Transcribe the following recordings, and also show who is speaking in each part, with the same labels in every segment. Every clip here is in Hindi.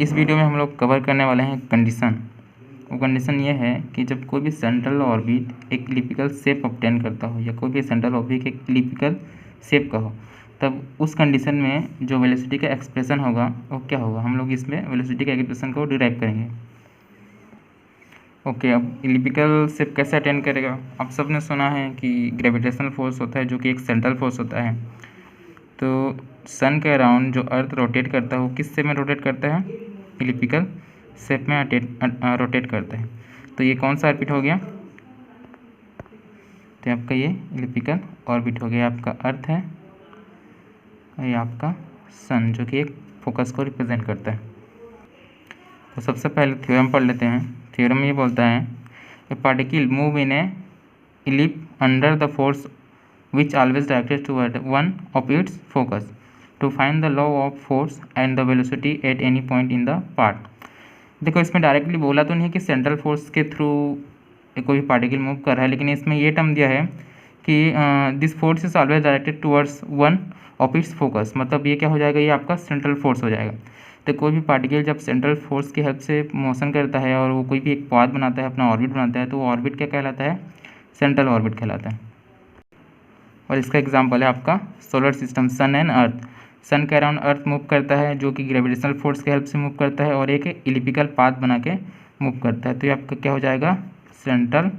Speaker 1: इस वीडियो में हम लोग कवर करने वाले हैं कंडीशन। वो कंडीशन ये है कि जब कोई भी सेंट्रल ऑर्बिट एक इलिप्टिकल शेप ऑब्टेन करता हो या कोई भी सेंट्रल ऑर्बिट एक इलिप्टिकल शेप का हो, तब उस कंडीशन में जो वेलोसिटी का एक्सप्रेशन होगा वो क्या होगा। हम लोग इसमें वेलोसिटी का एक्सप्रेशन को डिराइव करेंगे। ओके, अब इलिप्टिकल शेप कैसे अटेन करेगा। आप सब ने सुना है कि ग्रेविटेशनल फोर्स होता है जो कि एक सेंट्रल फोर्स होता है। तो सन के अराउंड जो अर्थ रोटेट करता है वो किस शेप में रोटेट करता है, इलिप्टिकल शेप में रोटेट करता है। तो ये कौन सा ऑर्बिट हो गया, तो आपका ये इलिप्टिकल ऑर्बिट हो गया। आपका अर्थ है और ये आपका सन जो कि एक फोकस को रिप्रेजेंट करता है। तो सबसे पहले थ्योरम पढ़ लेते हैं। थ्योरम ये बोलता है a particle move in a ellipse under the force which always directed toward one of its focus to find the law of force and the velocity at any point in the path। देखो इसमें डायरेक्टली बोला तो नहीं कि सेंट्रल फोर्स के थ्रू कोई भी पार्टिकल मूव कर रहा है, लेकिन इसमें ये टर्म दिया है कि this force is always directed towards one of its focus. मतलब ये क्या हो जाएगा, ये आपका सेंट्रल फोर्स हो जाएगा। तो कोई भी पार्टिकल जब सेंट्रल फोर्स की हेल्प से मोशन करता है और वो कोई भी एक पाथ बनाता है, अपना ऑर्बिट बनाता है, तो वो ऑर्बिट क्या कहलाता है, सेंट्रल ऑर्बिट कहलाता है। और इसका एग्जाम्पल है आपका solar system, sun and earth. Sun के अराउंड अर्थ मूव करता है जो कि ग्रेविटेशनल फोर्स की हेल्प से मूव करता है और एक इलिप्टिकल पाथ बना के मूव करता है। तो ये आपका क्या हो जाएगा, सेंट्रल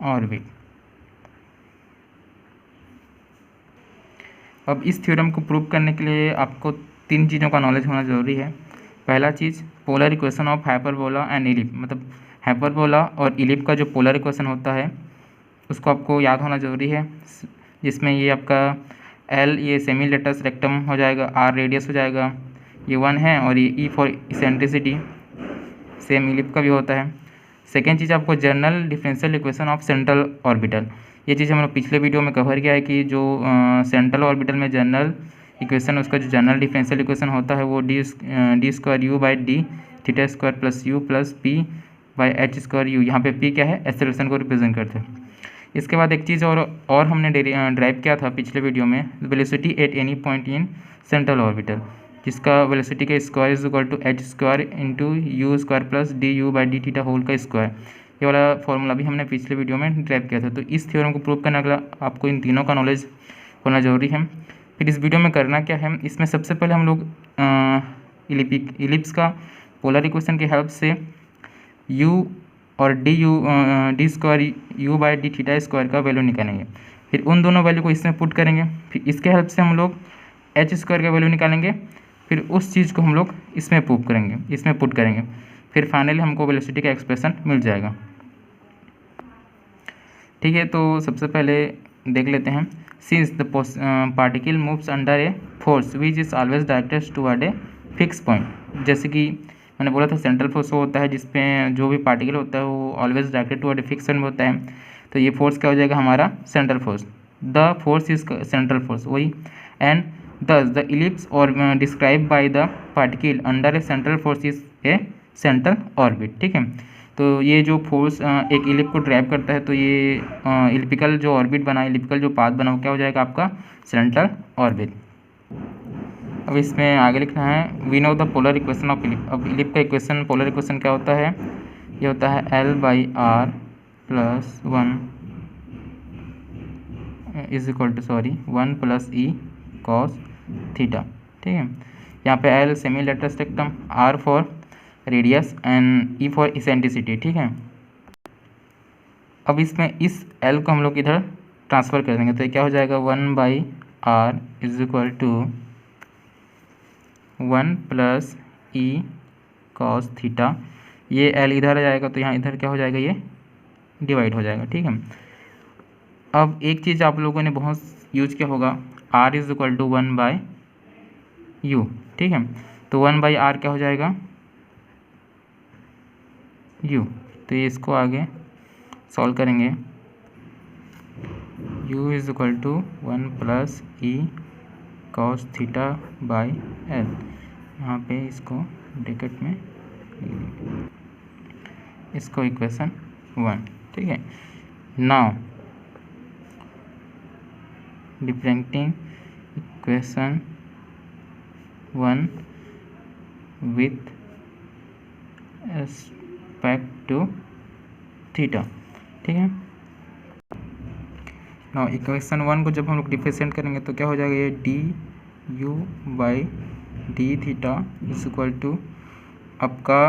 Speaker 1: ऑर्बिट। अब इस थ्योरम को प्रूव करने के लिए आपको तीन चीज़ों का नॉलेज होना ज़रूरी है। पहला चीज़, polar equation of hyperbola and ellipse. मतलब हाइपरबोला और इलिप का जो पोलर इक्वेशन होता है उसको आपको याद होना ज़रूरी है, जिसमें ये आपका एल ये सेमी लेटस रेक्टम हो जाएगा, आर रेडियस हो जाएगा, ये 1 है, और ये ई फॉर इसेंट्रिसिटी सेम इलिप का भी होता है। सेकेंड चीज़ आपको general differential equation of central orbital. ये चीज़ हम लोग पिछले वीडियो में कवर किया है कि जो सेंट्रल ऑर्बिटल में जनरल इक्वेशन, उसका जो जनरल डिफरेंशियल इक्वेशन होता है वो D square u by D theta square plus you plus P by h square you. यहाँ पे पी क्या है, एक्सेलरेशन को रिप्रेजेंट करते हैं। इसके बाद एक चीज़ और हमने ड्राइव किया था पिछले वीडियो में, velocity at any point in central orbital, जिसका वेलोसिटी का square is equal to h square into u square plus d you by D theta whole का स्क्वायर। ये वाला फॉर्मूला भी हमने पिछले वीडियो में ड्राइव किया था। तो इस थ्योरम को प्रूव करने के लिए आपको इन तीनों का नॉलेज होना जरूरी है। फिर इस वीडियो में करना क्या है, इसमें सबसे पहले हम लोग इलिप्स का पोलर इक्वेशन की हेल्प से यू और D square u by D theta square का वैल्यू निकालेंगे। फिर उन दोनों वैल्यू को इसमें पुट करेंगे। फिर इसके हेल्प से हम लोग एच स्क्वायर का वैल्यू निकालेंगे। फिर उस चीज़ को हम लोग इसमें पुट करेंगे। फिर फाइनली हमको वेलोसिटी का एक्सप्रेशन मिल जाएगा। ठीक है, तो सबसे पहले देख लेते हैं। Since the particle moves under a force which is always directed toward a fix point. जैसे कि मैंने बोला था सेंट्रल फोर्स वो होता है जिसमें जो भी पार्टिकल होता है वो always directed toward a fix point होता है। तो ये फोर्स क्या हो जाएगा, हमारा central force. The force is central force वही। एंड दस द इलिप्स और describe by the particle under A central force is a central orbit. ठीक है, तो ये जो फोर्स एक इलिप को ड्राइव करता है, तो ये इलिप्टिकल जो ऑर्बिट बना, इलिप्टिकल जो पाथ बना, वो क्या हो जाएगा आपका सेंट्रल ऑर्बिट। अब इसमें आगे लिखना है we know the polar equation of ellipse. अब इलिप का इक्वेशन, पोलर इक्वेशन क्या होता है, ये होता है l by r plus 1 is equal to 1 plus E cos theta. ठीक है, यहाँ पे l semi latus rectum, r for radius and e for eccentricity. ठीक है, अब इसमें इस एल को हम लोग इधर ट्रांसफ़र कर देंगे, तो ये क्या हो जाएगा 1 by r is equal to 1 plus E cos theta. ये एल इधर आ जाएगा तो यहाँ इधर क्या हो जाएगा, ये डिवाइड हो जाएगा। ठीक है, अब एक चीज़ आप लोगों ने बहुत यूज किया होगा, r is equal to 1 by u. ठीक है, तो 1 बाई आर क्या हो जाएगा, यू। तो ये इसको आगे सॉल्व करेंगे, u is equal to 1 plus E cos theta by l. यहाँ पे इसको ब्रैकेट में इसको इक्वेशन 1। ठीक है, now differentiating equation 1 with respect to theta. ठीक है, नाउ इक्वेशन 1 को जब हम लोग डिफरेंशिएट करेंगे तो क्या हो जाएगा, ये d you by D theta is equal to आपका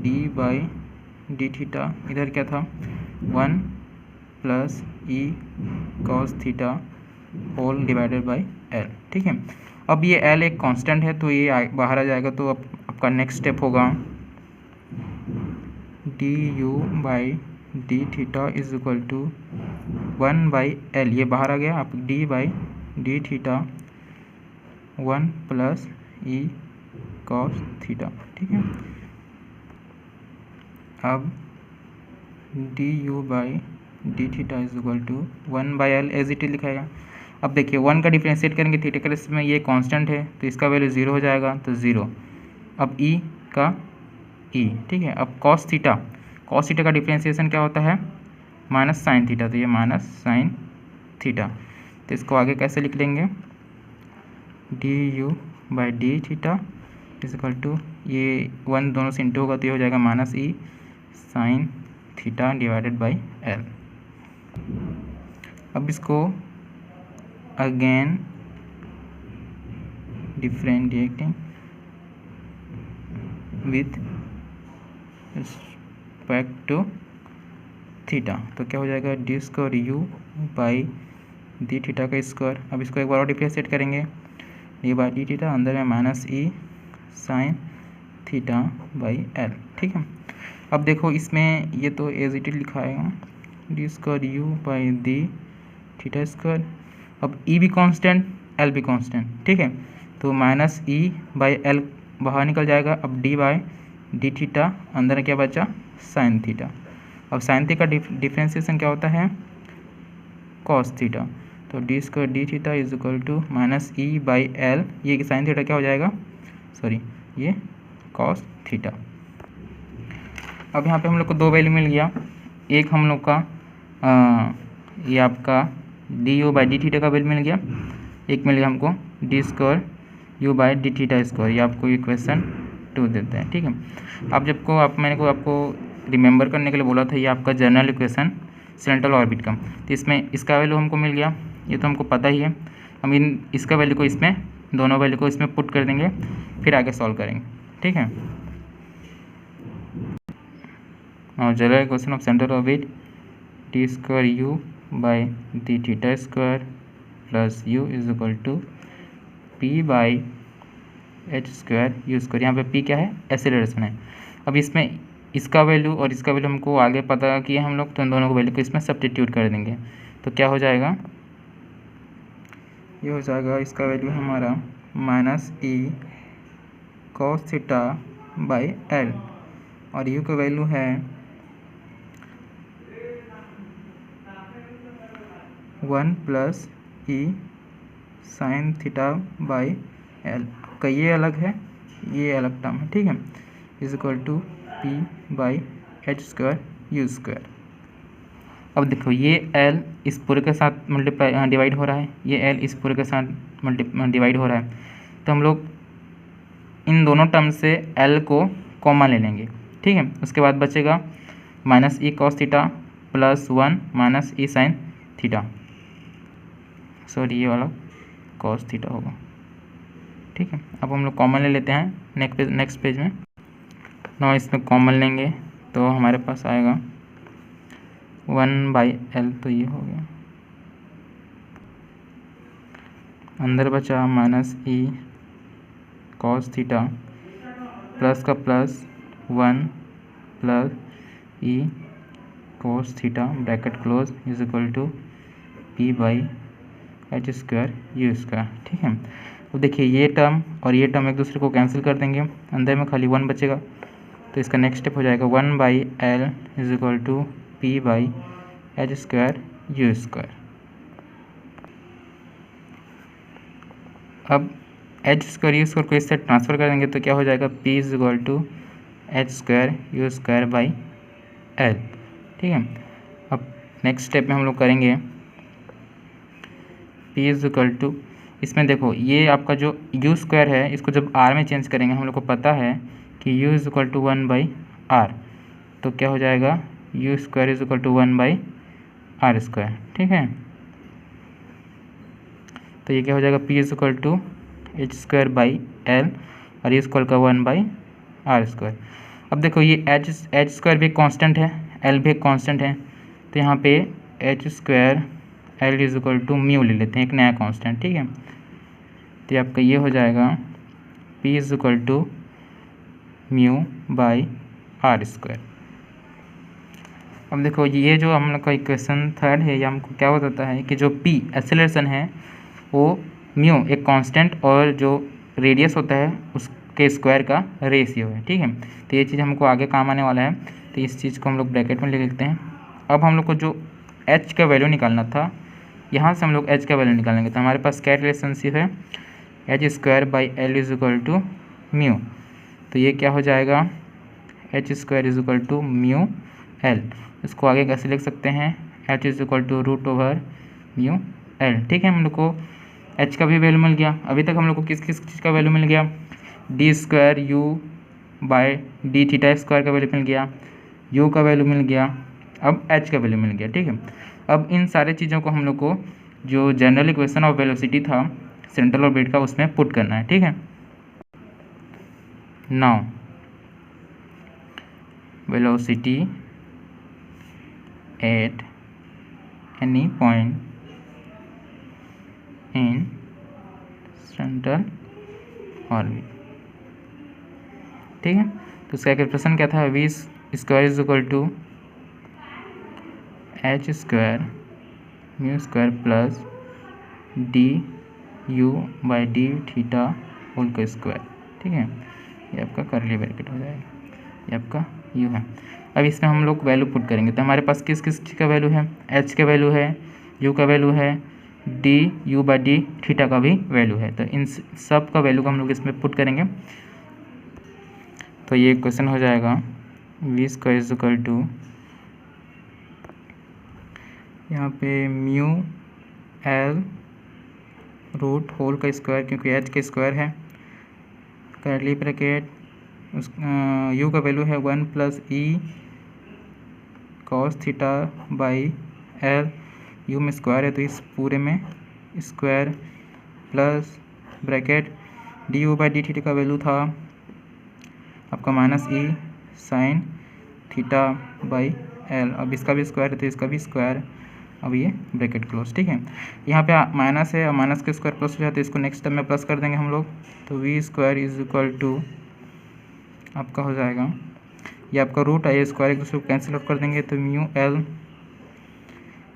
Speaker 1: डी बाई डी थीटा, इधर क्या था 1 plus E cos theta whole divided by l. ठीक है, अब ये एल एक कांस्टेंट है तो ये बाहर आ जाएगा, तो अब आपका नेक्स्ट स्टेप होगा D you by D theta is equal to 1 by L, ये बाहर आ गया, आप D by D theta 1 plus E cos theta. ठीक है, अब D you by D theta is equal to 1 by L as it is लिखाएगा। अब देखिए 1 का डिफ्रेंशिएट करेंगे थीटा के रेस्पेक्ट में, ये कांस्टेंट है तो इसका वैल्यू 0 हो जाएगा, तो 0। अब ई का ई। ठीक है, अब कॉस थीटा का डिफ्रेंशिएशन क्या होता है, माइनस साइन थीटा, तो ये माइनस साइन थीटा, तो इसको आगे कैसे लिख लेंगे, d you by D theta is equal to ये 1 दोनों से इंटू होगा तो ये हो जाएगा minus E sine theta divided by L. अब इसको again differentiating with respect to theta, तो क्या हो जाएगा d square u by D theta का स्क्वायर। अब इसको एक बार और डिफरेंशिएट करेंगे, ये बाई डी थीटा, अंदर में minus E sine theta by l. ठीक है, अब देखो इसमें ये तो एज इट इज लिखाएगा d square u by D theta square. अब ई भी कांस्टेंट एल भी कांस्टेंट। ठीक है, तो माइनस ई बाई एल बाहर निकल जाएगा, अब डी बाई डी थीटा, अंदर क्या बचा साइन थीटा। अब साइन थीटा का डिफ्रेंशिएशन क्या होता है, कॉस थीटा, तो d square d theta is equal to minus e by L, ये साइन थीटा क्या हो जाएगा, सॉरी ये कॉस थीटा। अब यहाँ पे हम लोग को 2 वैल्यू मिल गया, एक हम लोग का ये आपका D you by D theta का वैल्यू मिल गया, एक मिल गया हमको D square u by D theta square, ये आपको इक्वेशन 2 देते हैं। ठीक है, अब मैंने आपको रिमेंबर करने के लिए बोला था, ये आपका जनरल इक्वेशन सेंट्रल ऑर्बिट का, तो इसमें इसका वैल्यू हमको मिल गया, ये तो हमको पता ही है। हम इसका वैल्यू को इसमें, दोनों वैल्यू को इसमें पुट कर देंगे, फिर आगे सॉल्व करेंगे। ठीक है, और general equation of central orbit d square u by D theta square plus u is equal to p by h square u square. यहाँ पे पी क्या है, एक्सेलरेशन है। अब इसमें इसका वैल्यू और इसका वैल्यू हमको आगे पता किए हम लोग, तो इन दोनों को वैल्यू को इसमें सब्स्टिट्यूट कर देंगे, तो क्या हो जाएगा, ये हो जाएगा इसका वैल्यू हमारा minus e cos theta by l, और यू का वैल्यू है 1 plus E sine theta by L का, ये अलग है ये अलग टर्म है। ठीक है, is equal to p by h square u square. अब देखो ये एल इस पूरे के साथ मल्टीप्लाई डिवाइड हो रहा है, ये एल इस पूरे के साथ डिवाइड हो रहा है, तो हम लोग इन दोनों टर्म से एल को कॉमन ले लेंगे। ठीक है, उसके बाद बचेगा minus e cos theta plus 1 minus ई साइन थीटा, सॉरी ये वाला कॉस थीटा होगा। ठीक है, अब हम लोग कॉमन ले लेते हैं नेक्स्ट पेज में। ना इसमें कॉमन लेंगे तो हमारे पास आएगा 1 बाई एल, तो ये हो गया, अंदर बचा minus e cos theta plus का plus 1 plus E cos theta bracket close is equal to p by h square u square. ठीक है, तो देखिए ये टर्म और ये टर्म एक दूसरे को कैंसिल कर देंगे, अंदर में खाली 1 बचेगा, तो इसका नेक्स्ट स्टेप हो जाएगा 1 by l is equal to p by h square u square. अब एच स्क्वायर यू स्क्वायर को इससे ट्रांसफ़र कर देंगे तो क्या हो जाएगा, p is equal to h square u square by l. ठीक है, अब नेक्स्ट स्टेप में हम लोग करेंगे पी इज इक्वल टू, इसमें देखो ये आपका जो यू स्क्वायर है इसको जब आर में चेंज करेंगे, हम लोग को पता है कि you is equal to 1/r, तो क्या हो जाएगा u square is equal to 1/r square. ठीक है, तो ये क्या हो जाएगा p is equal to h square by l और ये स्क्वायर का 1/r स्क्वायर। अब देखो ये एच स्क्वायर भी एक कांस्टेंट है, एल भी एक कांस्टेंट है, तो यहाँ पे h square l is equal to mu ले लेते हैं, एक नया कांस्टेंट। ठीक है, तो आपका ये हो जाएगा p is equal to mu by r square. अब देखो ये जो हम लोग का इक्वेशन थर्ड है, ये हमको क्या बताता है कि जो पी एक्सेलरेशन है वो म्यू एक कांस्टेंट और जो रेडियस होता है उसके स्क्वायर का रेशियो है। ठीक है, तो ये चीज़ हमको आगे काम आने वाला है, तो इस चीज़ को हम लोग ब्रैकेट में लिख लेते हैं। अब हम लोग को जो एच का वैल्यू निकालना था, यहाँ से हम लोग एच का वैल्यू निकालेंगे, तो हमारे पास क्या रिलेशनशिप है h square by l is equal to mu, तो ये क्या हो जाएगा h square is equal to mu l. इसको आगे कैसे लिख सकते हैं h is equal to root over mu l. ठीक है, हम लोग को एच का भी वैल्यू मिल गया। अभी तक हम लोग को किस किस चीज़ का वैल्यू मिल गया, d square u by d theta square का वैल्यू मिल गया, यू का वैल्यू मिल गया, अब एच का वैल्यू मिल गया। ठीक है, अब इन सारे चीज़ों को हम लोग को जो जनरल इक्वेशन ऑफ वेलोसिटी था सेंट्रल ऑर्बिट का उसमें पुट करना है। ठीक है, now velocity at any point in central orbit. ठीक है, तो उसका एक्सप्रेशन क्या था v square is equal to h square mu square plus d you by D theta whole का स्क्वायर। ठीक है, ये आपका कर्ली ब्रैकेट हो जाएगा, ये आपका यू है। अब इसमें हम लोग वैल्यू पुट करेंगे, तो हमारे पास किस किस चीज़ का वैल्यू है एच का वैल्यू है, यू का वैल्यू है, D you by D theta का भी वैल्यू है, तो इन सब का वैल्यू को हम लोग इसमें पुट करेंगे। तो ये क्वेश्चन हो जाएगा V square is equal to यहाँ पे म्यू एल रूट होल का स्क्वायर, क्योंकि एच का स्क्वायर है, कर्ली ब्रैकेट उस यू का वैल्यू है 1 plus E cos theta by L, U में स्क्वायर है तो इस पूरे में square plus bracket D you by D theta का वैल्यू था आपका minus E sine theta by L, अब इसका भी स्क्वायर है तो इसका भी स्क्वायर, अब ये ब्रैकेट क्लोज। ठीक है, यहाँ पे माइनस है और माइनस के स्क्वायर प्लस हो जाता है, इसको नेक्स्ट स्टेप में प्लस कर देंगे हम लोग, तो we square is equal to आपका हो जाएगा ये आपका रूट है, ये स्क्वायर एक दूसरे को कैंसिल आउट कर देंगे, तो म्यू एल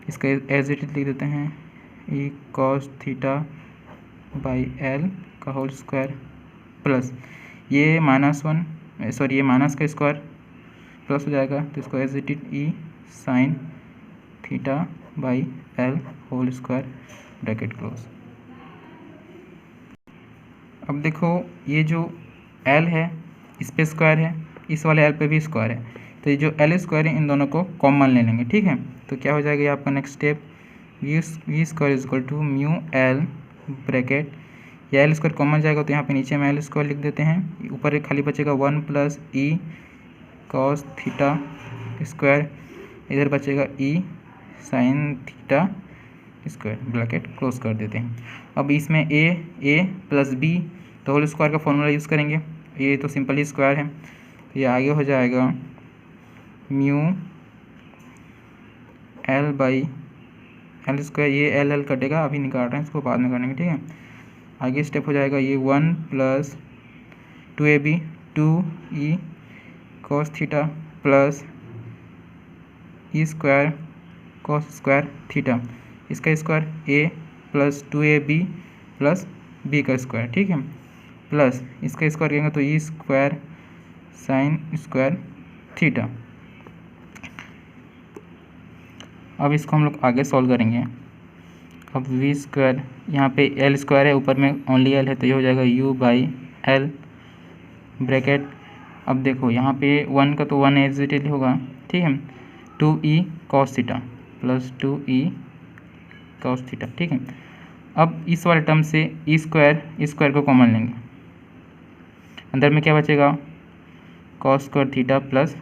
Speaker 1: इसका एज इट लिख देते हैं ई कॉस थीटा बाई एल का होल स्क्वायर प्लस ये -1 सॉरी ये माइनस का स्क्वायर प्लस हो जाएगा, तो इसको as it E sine theta by L whole square bracket close. अब देखो ये जो एल है इस पे स्क्वायर है, इस वाले एल पे भी स्क्वायर है, तो ये जो एल स्क्वायर है इन दोनों को कॉमन ले लेंगे। ठीक है, तो क्या हो जाएगा ये आपका next step V square is equal to mu L bracket, या एल स्क्वायर कॉमन जाएगा तो यहाँ पे नीचे में एल स्क्वायर लिख देते हैं, ऊपर एक खाली बचेगा 1 प्लस ई कॉस थीटा स्क्वायर, इधर बचेगा e sine theta square, bracket close कर देते हैं। अब इसमें ए प्लस बी तो होल स्क्वायर का फॉर्मूला यूज़ करेंगे, ये तो सिंपली स्क्वायर है, तो ये आगे हो जाएगा mu L by L square, ये एल एल कटेगा, अभी निकाल रहे हैं इसको बाद में करेंगे। ठीक है, आगे स्टेप हो जाएगा ये 1 plus 2ab 2e cos theta plus ई स्क्वायर कॉस स्क्वायर थीटा, इसका स्क्वायर a प्लस 2ab प्लस b का स्क्वायर। ठीक है, प्लस इसका स्क्वायर करेंगे तो e square sine square theta. अब इसको हम लोग आगे सॉल्व करेंगे। अब वी स्क्वायर यहाँ पे एल स्क्वायर है, ऊपर में ओनली एल है, तो ये हो जाएगा यू बाई एल ब्रैकेट। अब देखो यहाँ पे 1 का तो 1 एज इट इज होगा। ठीक है, 2e cos theta plus 2e cos theta. ठीक है, अब इस वाले टर्म से स्क्वायर को कॉमन लेंगे, अंदर में क्या बचेगा, cos square theta plus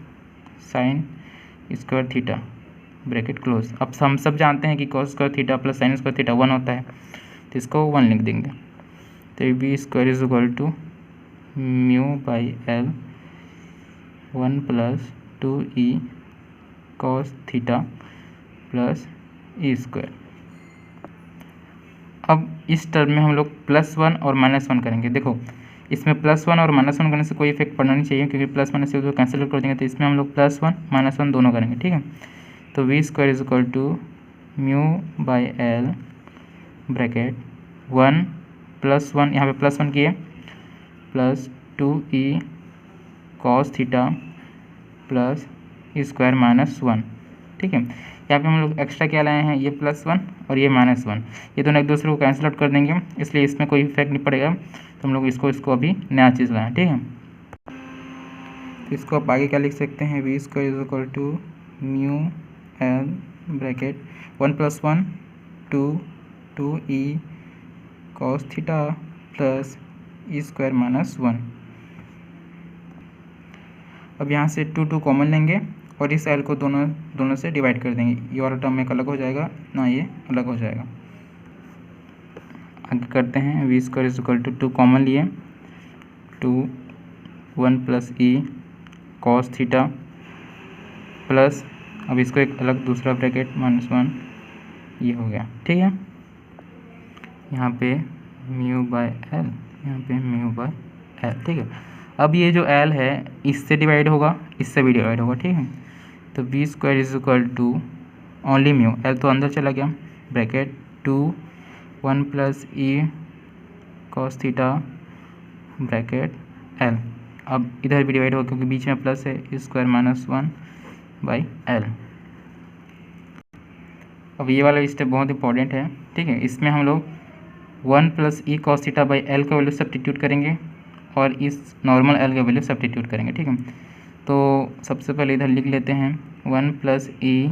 Speaker 1: sine square theta bracket close. अब हम सब जानते हैं कि cos square theta plus sine square theta 1 होता है, तो इसको 1 लिख देंगे। तो B square is equal to mu by L 1 plus 2e cos theta plus E square. अब इस टर्म में हम लोग +1 और -1 करेंगे। देखो इसमें +1 और -1 करने से कोई इफेक्ट पड़ना नहीं चाहिए, क्योंकि प्लस माइनस से कैंसिल कर देंगे, तो इसमें हम लोग +1 -1 दोनों करेंगे, ठीक है। तो we square is equal to mu by l bracket 1 + 1, यहाँ पे +1 किए, plus 2e cos theta plus ई स्क्वायर -1, ठीक है। यहाँ पे हम लोग एक्स्ट्रा क्या लाए हैं, ये +1 और ये -1, ये दोनों एक दूसरे को कैंसिल आउट कर देंगे, इसलिए इसमें कोई इफेक्ट नहीं पड़ेगा। तो हम लोग इसको अभी नया चीज़ लाएँ, ठीक है। तो इसको आप आगे क्या लिख सकते हैं, V square is equal to mu L bracket 1 + 1 2e cos theta plus E square -1। अब यहाँ से 2 कॉमन लेंगे और इस एल को दोनों से डिवाइड कर देंगे, ये वाला टर्म एक अलग हो जाएगा ना, ये अलग हो जाएगा। आगे करते हैं, V square is equal to 2 common लिए, 2 1 प्लस ई कॉस थीटा प्लस, अब इसको एक अलग दूसरा ब्रैकेट -1, ये हो गया, ठीक है। यहाँ पे म्यू बाय एल, यहाँ पे म्यू बाय एल, ठीक है। अब ये जो एल है इससे डिवाइड होगा, इससे भी डिवाइड होगा, ठीक है। तो B square is equal to only mu, L तो अंदर चला गया, ब्रैकेट 2 1 प्लस ई कॉस थीटा ब्रैकेट एल, अब इधर भी डिवाइड होगा क्योंकि बीच में प्लस है, स्क्वायर -1 बाई एल। अब ये वाला स्टेप बहुत इंपॉर्टेंट है, ठीक है। इसमें हम लोग 1 plus E cos theta by L का वैल्यू सब्स्टिट्यूट करेंगे और इस नॉर्मल एल का वैल्यू सब्स्टिट्यूट करेंगे, ठीक है। तो सबसे पहले इधर लिख लेते हैं 1 plus E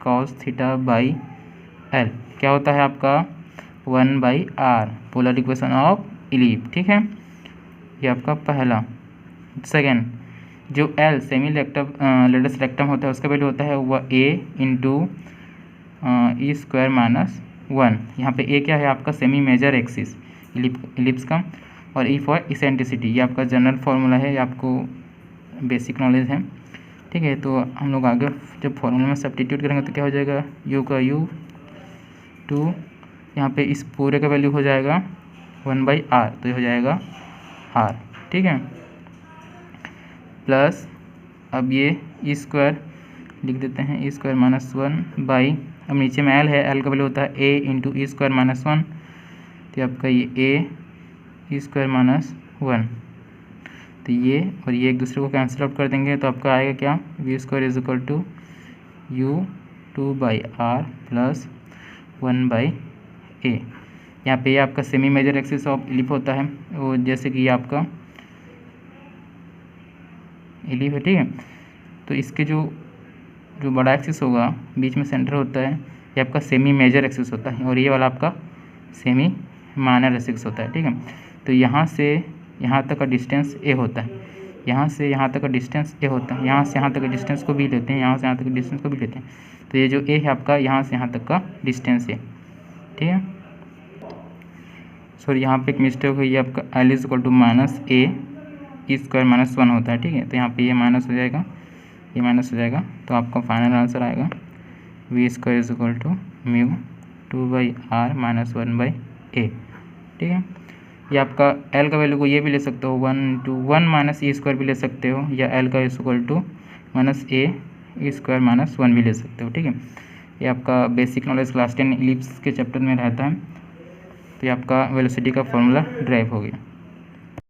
Speaker 1: cos theta by L, क्या होता है आपका 1/r, पोलर इक्वेशन ऑफ इलिप, ठीक है। ये आपका पहला। सेकेंड, जो एल सेमी लेटस रेक्टम होता है उसका वैल्यू होता है वह a इंटू ई स्क्वायर -1। यहाँ पे a क्या है आपका सेमी मेजर एक्सिस इलिप्स का, और ई फॉर इसेंट्रिसिटी, ये आपका जनरल फार्मूला है, ये आपको बेसिक नॉलेज है, ठीक है। तो हम लोग आगे जब फार्मूला में सब्स्टिट्यूट करेंगे तो क्या हो जाएगा, u का u 2, यहाँ पे इस पूरे का वैल्यू हो जाएगा 1/r, तो ये हो जाएगा r, ठीक है। प्लस अब ये ई स्क्वायर लिख देते हैं, ई स्क्वायर -1 बाई, अब नीचे में एल है, एल का वैल्यू होता है a इंटू ई स्क्वायर -1, तो आपका ये a ई स्क्वायर -1, तो ये और ये एक दूसरे को कैंसिल आउट कर देंगे, तो आपका आएगा क्या, V square is equal to u 2/r plus 1/a। यहाँ पे ये आपका semi major axis of ellipse होता है, वो जैसे कि ये आपका इलिप है, ठीक है। तो इसके जो बड़ा एक्सिस होगा बीच में सेंटर होता है, ये आपका सेमी मेजर एक्सिस होता है, और ये वाला आपका सेमी माइनर एक्सिस होता है, ठीक है। तो यहाँ से यहाँ तक का डिस्टेंस a होता है, यहाँ से यहाँ तक का डिस्टेंस a होता है, यहाँ से यहाँ तक के डिस्टेंस को भी लेते हैं, यहाँ से यहाँ तक के डिस्टेंस को भी लेते हैं, तो ये जो a है आपका यहाँ से यहाँ तक का डिस्टेंस है, ठीक है। सॉरी यहाँ पे एक मिस्टेक हुई, ये आपका l is equal to -a E square -1 होता है, ठीक है। तो यहाँ पे ये माइनस हो जाएगा, ये माइनस हो जाएगा, तो आपका फाइनल आंसर आएगा V square is equal to mu 2/r -1/a, ठीक है। ये आपका l का वैल्यू को ये भी ले सकते हो 1 माइनस ई स्क्वायर भी ले सकते हो, या l का is equal to -a E square -1 भी ले सकते हो, ठीक है। ये आपका बेसिक नॉलेज क्लास 10 इलिप्स के चैप्टर में रहता है। तो ये आपका वेलोसिटी का फॉर्मूला ड्राइव हो गया।